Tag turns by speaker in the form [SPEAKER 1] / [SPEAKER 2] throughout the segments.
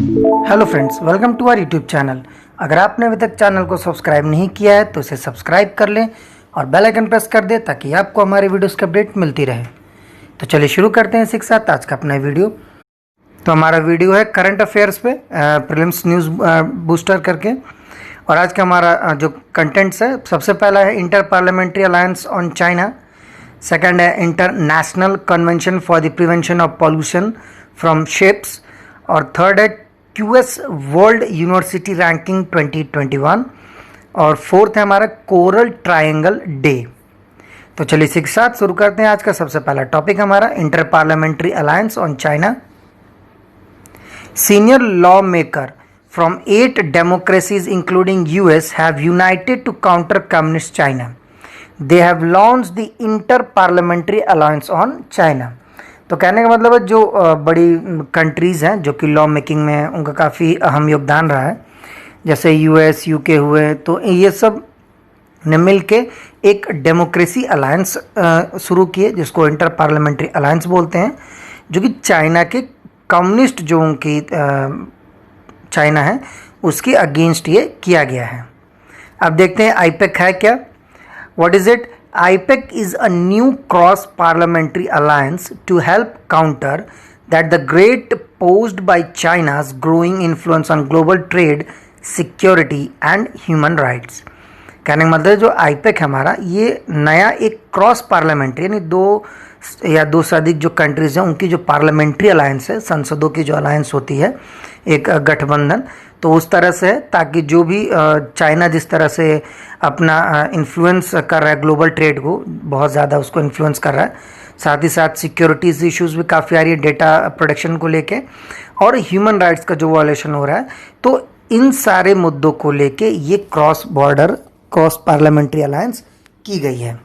[SPEAKER 1] Hello friends, welcome to our YouTube channel. अगर आपने अभी तक चैनल को सब्सक्राइब नहीं किया है तो इसे सब्सक्राइब कर लें और बेल आइकन प्रेस कर दें ताकि आपको हमारे वीडियोस की अपडेट मिलती रहे। तो चलिए शुरू करते हैं इसी के साथ आज का अपना वीडियो। तो हमारा वीडियो है करंट अफेयर्स पे प्रीलिम्स न्यूज़ बूस्टर करके। और आज का हमारा जो कंटेंट्स है, सबसे पहला है inter parliamentary alliance on China, second है international convention for the prevention of pollution from ships, और थर्ड है क्यूएस वर्ल्ड यूनिवर्सिटी रैंकिंग 2021, और फोर्थ है हमारा कोरल ट्रायंगल डे। तो चलिए इसी के साथ शुरू करते हैं। आज का सबसे पहला टॉपिक हमारा inter parliamentary alliance on China. Senior law maker from 8 democracies including US have united to counter communist China. They have launched the inter parliamentary alliance on China. तो कहने का मतलब है जो बड़ी कंट्रीज़ हैं जो कि लॉ मेकिंग में उनका काफ़ी अहम योगदान रहा है, जैसे यूएस, यूके हुए, तो ये सब ने मिल के एक डेमोक्रेसी अलायंस शुरू किए जिसको इंटर पार्लियामेंट्री अलायंस बोलते हैं, जो कि चाइना के कम्युनिस्ट जो उनकी चाइना है उसके अगेंस्ट ये किया गया है। अब देखते हैं आईपेक है क्या, what is it. IPEC is a new cross-parliamentary alliance to help counter that the threat posed by China's growing influence on global trade, security and human rights। कहने का मतलब जो IPEC है हमारा, ये नया एक क्रॉस पार्लियामेंट्री यानी दो से अधिक जो कंट्रीज़ हैं उनकी जो पार्लियामेंट्री अलायंस है, संसदों की जो अलायंस होती है, एक गठबंधन, तो उस तरह से है ताकि जो भी चाइना जिस तरह से अपना इन्फ्लुएंस कर रहा है ग्लोबल ट्रेड को, बहुत ज़्यादा उसको इन्फ्लुएंस कर रहा है, साथ ही साथ सिक्योरिटीज़ इश्यूज भी काफ़ी आ रही है डेटा प्रोटेक्शन को लेके, और ह्यूमन राइट्स का जो वायलेशन हो रहा है, तो इन सारे मुद्दों को लेके ये cross border cross parliamentary alliance की गई है।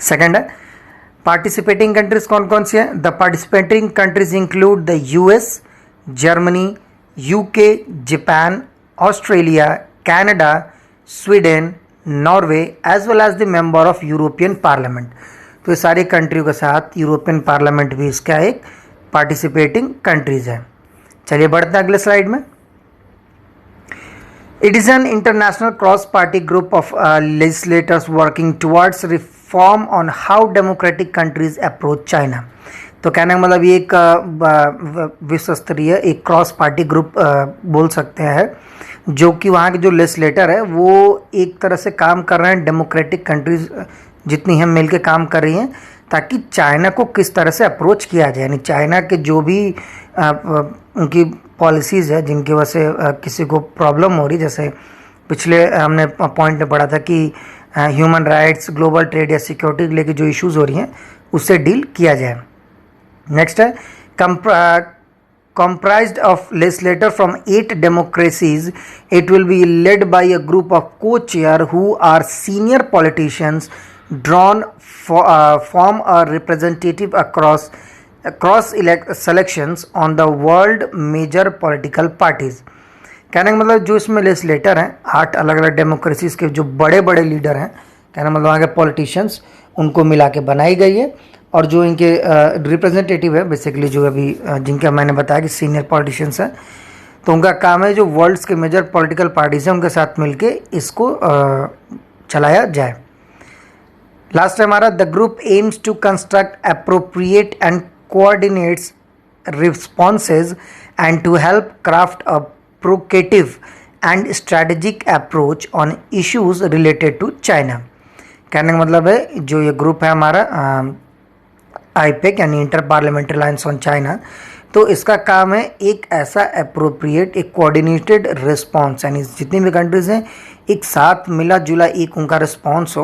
[SPEAKER 1] सेकेंड है पार्टिसिपेटिंग कंट्रीज कौन कौन सी हैं। The participating countries include the US, Germany, UK, Japan, Australia, Canada, Sweden, Norway as well as the member of European parliament. तो ये सारी कंट्रियों के साथ यूरोपियन पार्लियामेंट भी इसका एक पार्टिसिपेटिंग कंट्रीज है। चलिए बढ़ते हैं अगले स्लाइड में। It is an international cross party group of legislators working towards reform on how democratic countries approach China. तो कहने का मतलब ये एक विश्व स्तरीय एक क्रॉस पार्टी ग्रुप बोल सकते हैं, जो कि वहाँ के जो लेजिस्लेटर है वो एक तरह से काम कर रहे हैं, डेमोक्रेटिक कंट्रीज जितनी हैं मिल के काम कर रही हैं ताकि चाइना को किस तरह से अप्रोच किया जाए। यानी चाइना के जो भी उनकी पॉलिसीज़ है जिनकी वजह से किसी को प्रॉब्लम हो रही, जैसे पिछले हमने पॉइंट में पढ़ा था कि ह्यूमन राइट्स, ग्लोबल ट्रेड या सिक्योरिटी के लेके जो इश्यूज़ हो रही हैं उससे डील किया जाए। नेक्स्ट है comprised of legislators from 8 democracies. It will be led by a group of co-chair who are senior politicians drawn form a representative across selections on the world major political parties। कहने का मतलब जो इसमें legislator हैं 8 अलग अलग democracies के जो बड़े बड़े लीडर हैं, कहने का मतलब वहाँ के पॉलिटिशियंस, उनको मिला के बनाई गई है, और जो इनके रिप्रेजेंटेटिव है बेसिकली जो अभी जिनका मैंने बताया कि सीनियर पॉलिटिशियंस हैं, तो उनका काम है जो वर्ल्ड्स के मेजर पॉलिटिकल पार्टीज हैं उनके साथ मिलके इसको चलाया जाए। लास्ट है हमारा the group aims to construct appropriate and coordinates responses and to help craft a proactive and strategic approach on issues related to China. कहने का मतलब है जो ये ग्रुप है हमारा आईपेक यानी inter parliamentary alliance on China, तो इसका काम है एक ऐसा अप्रोप्रिएट, एक कोऑर्डिनेटेड रिस्पॉन्स, यानी जितनी भी कंट्रीज हैं एक साथ मिला जुला एक उनका रिस्पॉन्स हो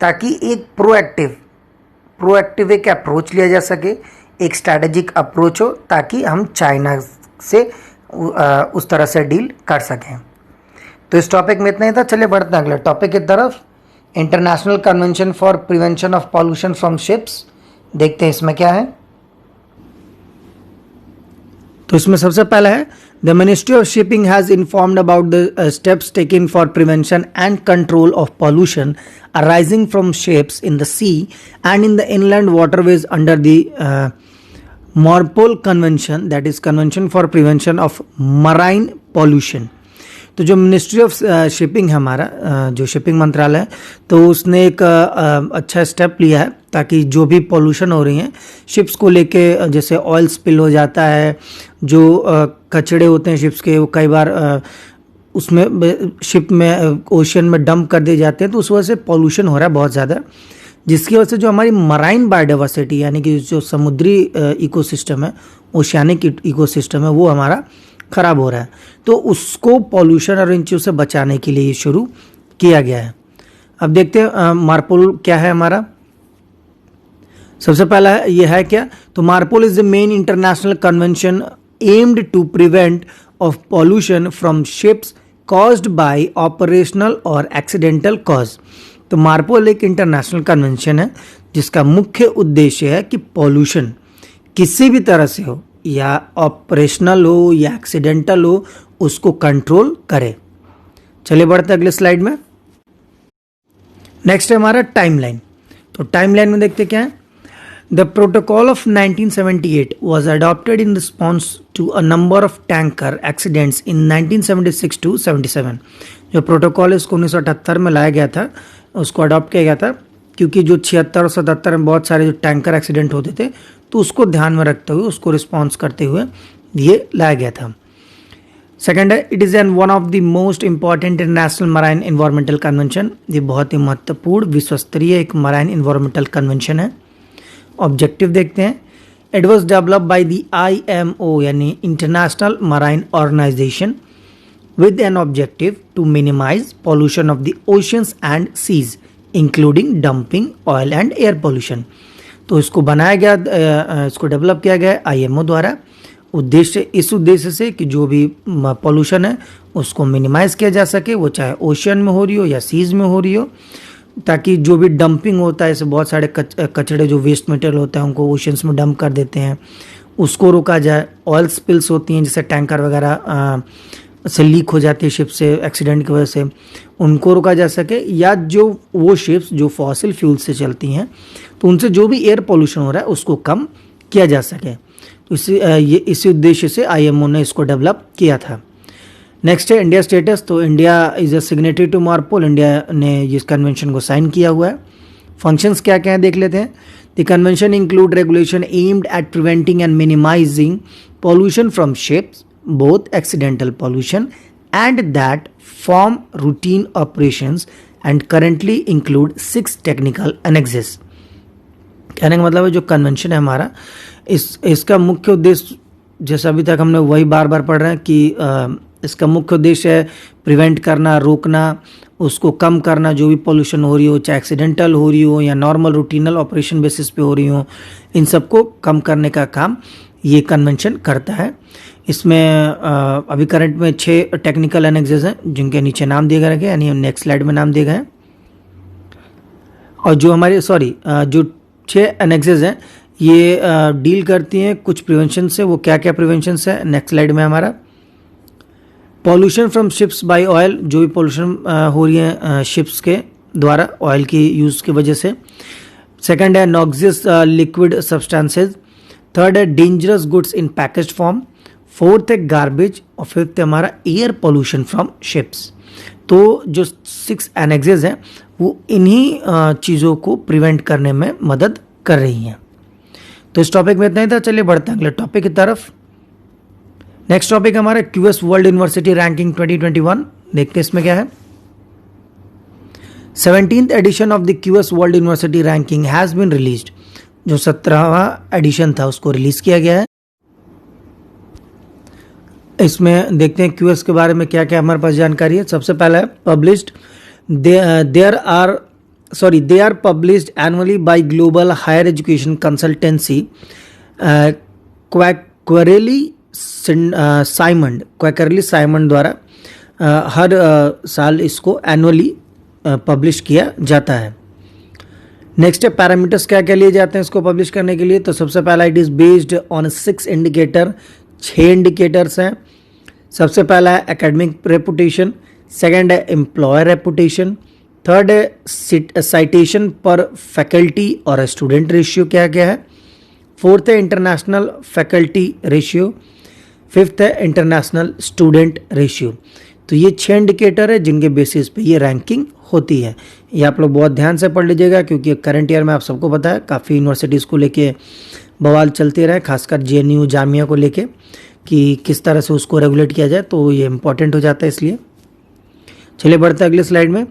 [SPEAKER 1] ताकि एक प्रोएक्टिव एक अप्रोच लिया जा सके, एक स्ट्रैटेजिक अप्रोच हो ताकि हम चाइना से उस तरह से डील कर सकें। तो इस टॉपिक में इतना ही था। चलिए बढ़ते हैं अगले टॉपिक की तरफ, international convention for prevention of pollution from ships. देखते हैं इसमें क्या है। तो इसमें सबसे पहला है the ministry of shipping has informed about the steps taken for prevention and control of pollution arising from ships in the sea and in the inland waterways under the MARPOL convention, that is convention for prevention of marine pollution. तो जो ministry of shipping है हमारा, जो shipping मंत्रालय है, तो उसने एक अच्छा स्टेप लिया है ताकि जो भी पॉल्यूशन हो रही हैं शिप्स को लेके, जैसे ऑयल स्पिल हो जाता है, जो कचड़े होते हैं शिप्स के, वो कई बार उसमें शिप में ओशन में डंप कर दिए जाते हैं, तो उस वजह से पॉल्यूशन हो रहा है बहुत ज़्यादा, जिसकी वजह से जो हमारी मराइन बायोडाइवर्सिटी यानी कि जो समुद्री इकोसिस्टम है, ओशियानिक इकोसिस्टम है, वो हमारा ख़राब हो रहा है। तो उसको पॉल्यूशन और इन चीज़ों से बचाने के लिए ये शुरू किया गया है। अब देखते हैं मार्पोल क्या है हमारा। सबसे पहला ये है क्या, तो MARPOL is the main international convention aimed to prevent of pollution from ships caused by operational और एक्सीडेंटल कॉज। तो मार्पोल एक इंटरनेशनल कन्वेंशन है जिसका मुख्य उद्देश्य है कि पॉल्यूशन किसी भी तरह से हो, या ऑपरेशनल हो या एक्सीडेंटल हो, उसको कंट्रोल करे। चलिए बढ़ते अगले स्लाइड में। नेक्स्ट है हमारा टाइमलाइन। तो टाइमलाइन में देखते क्या है, the protocol of 1978 was adopted in response to a number of tanker accidents in 1976 to 77। जो प्रोटोकॉल है उसको 1978 में लाया गया था, उसको अडॉप्ट किया गया था क्योंकि जो 76 और 77 में बहुत सारे जो टैंकर एक्सीडेंट होते थे, तो उसको ध्यान में रखते हुए, उसको रिस्पॉन्स करते हुए ये लाया गया था। सेकेंड है, it is an one of the most important international marine environmental convention. ये बहुत ही महत्वपूर्ण विश्वस्तरीय एक मराइन इन्वायरमेंटल कन्वेंशन है। ऑब्जेक्टिव देखते हैं, it was developed by the IMO यानी international marine organisation with an objective to minimize pollution of the oceans and seas including dumping oil and air pollution। तो इसको बनाया गया, इसको डेवलप किया गया IMO द्वारा, उद्देश्य इस उद्देश्य से कि जो भी पॉल्यूशन है उसको मिनिमाइज किया जा सके, वो चाहे ओशन में हो रही हो या सीज में हो रही हो, ताकि जो भी डंपिंग होता है, ऐसे बहुत सारे कचड़े जो वेस्ट मटेरियल होता है उनको ओशंस में डंप कर देते हैं, उसको रोका जाए। ऑयल स्पिल्स होती हैं जैसे टैंकर वगैरह से लीक हो जाती है शिप से एक्सीडेंट की वजह से, उनको रोका जा सके, या जो वो शिप्स जो फॉसिल फ्यूल से चलती हैं तो उनसे जो भी एयर पोल्यूशन हो रहा है उसको कम किया जा सके। तो इसी उद्देश्य से IMO ने इसको डेवलप किया था। नेक्स्ट है इंडिया स्टेटस। तो India is a signatory to MARPOL, India ने इस कन्वेंशन को साइन किया हुआ है। फंक्शंस क्या क्या हैं देख लेते हैं। The convention include regulation aimed at preventing and minimising pollution from ships, both accidental pollution and that form routine operations, and currently include 6 technical annexes। कहने का मतलब है जो कन्वेंशन है हमारा, इसका मुख्य उद्देश्य, जैसा अभी तक हमने वही बार बार पढ़ रहे हैं कि इसका मुख्य उद्देश्य है प्रिवेंट करना, रोकना, उसको कम करना, जो भी पॉल्यूशन हो रही हो, चाहे एक्सीडेंटल हो रही हो या नॉर्मल रूटीनल ऑपरेशन बेसिस पे हो रही हो, इन सबको कम करने का काम ये कन्वेंशन करता है। इसमें अभी करंट में 6 टेक्निकल एनेक्सेस हैं जिनके नीचे नाम दिए गए, यानी नेक्स्ट स्लाइड में नाम दिए गए हैं। और जो हमारे जो 6 एनेक्सेस हैं ये डील करती हैं कुछ प्रिवेंशन से। वो क्या क्या प्रिवेंशन है नेक्स्ट स्लाइड में हमारा। Pollution from ships by oil, जो भी पॉल्यूशन हो रही है शिप्स के द्वारा ऑयल की यूज़ की वजह से। सेकंड है नॉक्सियस लिक्विड सब्सटेंसेज। थर्ड है dangerous goods in packaged form. Fourth है गार्बेज। और फिफ्थ है हमारा एयर पोल्यूशन फ्रॉम शिप्स। तो जो 6 एनेक्सेस हैं वो इन्हीं चीज़ों को प्रिवेंट करने में मदद कर रही हैं। तो इस टॉपिक में इतना ही था। चलिए बढ़ते हैं अगले टॉपिक की तरफ। नेक्स्ट टॉपिक हमारा QS वर्ल्ड यूनिवर्सिटी रैंकिंग 2021। देखते हैं इसमें क्या है। 17th edition of the QS world university ranking has been released. जो 17वां एडिशन था उसको रिलीज किया गया है। इसमें देखते हैं QS के बारे में क्या क्या हमारे पास जानकारी है। सबसे पहला है published, they are published annually by global higher education consultancy Quacquarelli Symonds द्वारा हर साल इसको एनुअली पब्लिश किया जाता है। नेक्स्ट है पैरामीटर्स क्या क्या लिए जाते हैं इसको पब्लिश करने के लिए। तो सबसे पहला it is based on 6 indicator, 6 indicators हैं। सबसे पहला है एकेडमिक रेपुटेशन, सेकंड है एम्प्लॉयर रेपुटेशन, थर्ड है साइटेशन पर फैकल्टी और स्टूडेंट रेशियो क्या क्या है, फोर्थ है इंटरनेशनल फैकल्टी रेशियो, फिफ्थ है इंटरनेशनल स्टूडेंट रेशियो। तो ये 6 इंडिकेटर है जिनके बेसिस पे ये रैंकिंग होती है। ये आप लोग बहुत ध्यान से पढ़ लीजिएगा क्योंकि करंट ईयर में आप सबको पता है काफ़ी यूनिवर्सिटीज़ को लेके बवाल चलते रहे, खासकर JNU जामिया को लेके कि किस तरह से उसको रेगुलेट किया जाए, तो ये इंपॉर्टेंट हो जाता है। इसलिए चलिए बढ़ते हैं अगले स्लाइड में।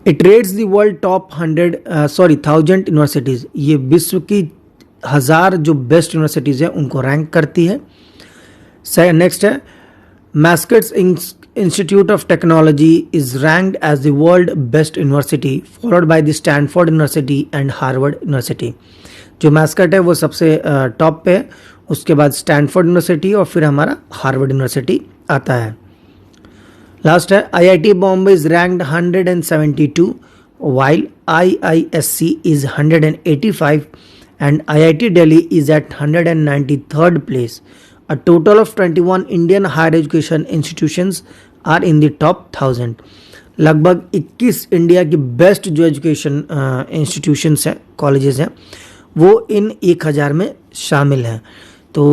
[SPEAKER 1] It rates the world top 1000 universities. ये विश्व की 1000 जो बेस्ट यूनिवर्सिटीज़ हैं उनको रैंक करती है। नेक्स्ट है Massachusetts institute of technology is ranked as the world best university followed by the Stanford university and Harvard university. जो मैस्केट है वो सबसे टॉप पे है, उसके बाद स्टैनफोर्ड यूनिवर्सिटी और फिर हमारा हार्वर्ड यूनिवर्सिटी आता है। लास्ट है IIT Bombay is ranked 172 while IISc is 185 and IIT Delhi is at 193rd place. A total of 21 Indian higher education institutions are in the top 1000. लगभग 21 इंडिया की बेस्ट जो education institutions हैं, colleges हैं, वो इन 1000 में शामिल हैं। तो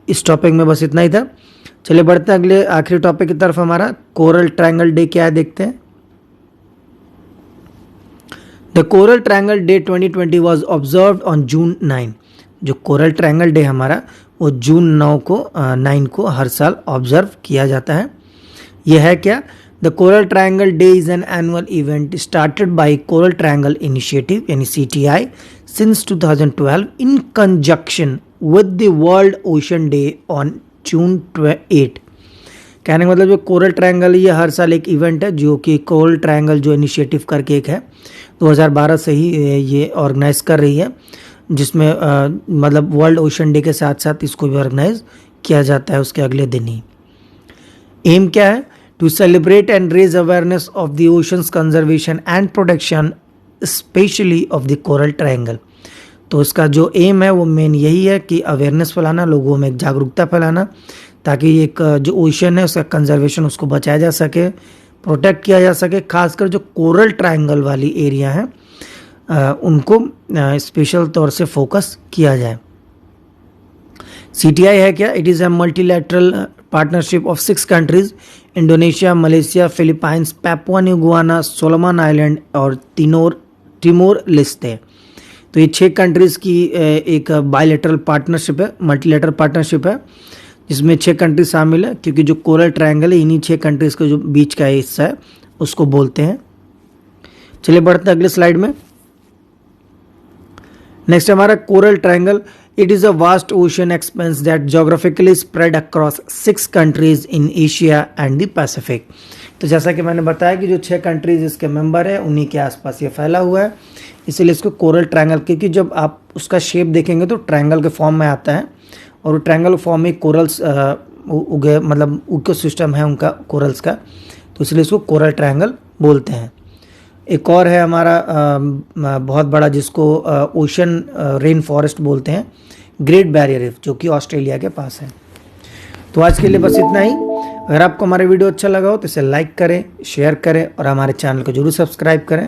[SPEAKER 1] इस टॉपिक में बस इतना ही था। चलिए बढ़ते हैं अगले आखिरी टॉपिक की तरफ। हमारा कोरल ट्रायंगल डे क्या है देखते हैं। The coral triangle day 2020 was observed on June 9। जो कोरल ट्रायंगल डे हमारा वो जून 9 को हर साल ऑब्जर्व किया जाता है। यह है क्या? The coral triangle day is an annual event started by coral triangle initiative यानी CTI since 2012 in conjunction with the world ocean day on June 8। कहने का मतलब जो कोरल ट्रायंगल ये हर साल एक इवेंट है जो कि कोरल ट्रायंगल जो इनिशिएटिव करके एक है 2012 से ही ये ऑर्गेनाइज कर रही है, जिसमें मतलब वर्ल्ड ओशन डे के साथ साथ इसको भी ऑर्गेनाइज किया जाता है उसके अगले दिन ही। एम क्या है? To celebrate and raise awareness of the oceans conservation and protection specially of the coral triangle. तो इसका जो एम है वो मेन यही है कि अवेयरनेस फैलाना, लोगों में एक जागरूकता फैलाना, ताकि एक जो ओशन है उसका कंजर्वेशन उसको बचाया जा सके, प्रोटेक्ट किया जा सके। खासकर जो कोरल ट्रायंगल वाली एरिया है उनको स्पेशल तौर से फोकस किया जाए। CTI है क्या? It is a multilateral partnership of 6 countries Indonesia, Malaysia, Philippines, Papua new Guana, Solomon island और तिमोर लेस्ते। तो ये 6 कंट्रीज़ की एक बायलैटरल पार्टनरशिप है, मल्टीलैटरल पार्टनरशिप है, जिसमें 6 कंट्रीज शामिल है, क्योंकि जो कोरल ट्रायंगल है इन्हीं 6 कंट्रीज़ के जो बीच का हिस्सा है उसको बोलते हैं। चलिए बढ़ते हैं अगले स्लाइड में। नेक्स्ट हमारा coral triangle. It is a vast ocean expense that geographically spread across 6 countries in Asia and the Pacific. तो जैसा कि मैंने बताया कि जो 6 कंट्रीज इसके मेंबर है उन्हीं के आसपास ये फैला हुआ है, इसीलिए इसको कोरल ट्रायंगल, क्योंकि जब आप उसका शेप देखेंगे तो ट्रायंगल के फॉर्म में आता है और ट्रायंगल फॉर्म में कोरल्स उगे, मतलब इकोसिस्टम है उनका कोरल्स का, तो इसलिए इसको कोरल ट्रायंगल बोलते हैं। एक और है हमारा बहुत बड़ा जिसको ओशन रेन फॉरेस्ट बोलते हैं, ग्रेट बैरियर रीफ, जो कि ऑस्ट्रेलिया के पास है। तो आज के लिए बस इतना ही। अगर आपको हमारा वीडियो अच्छा लगा हो तो इसे लाइक करें, शेयर करें और हमारे चैनल को जरूर सब्सक्राइब करें।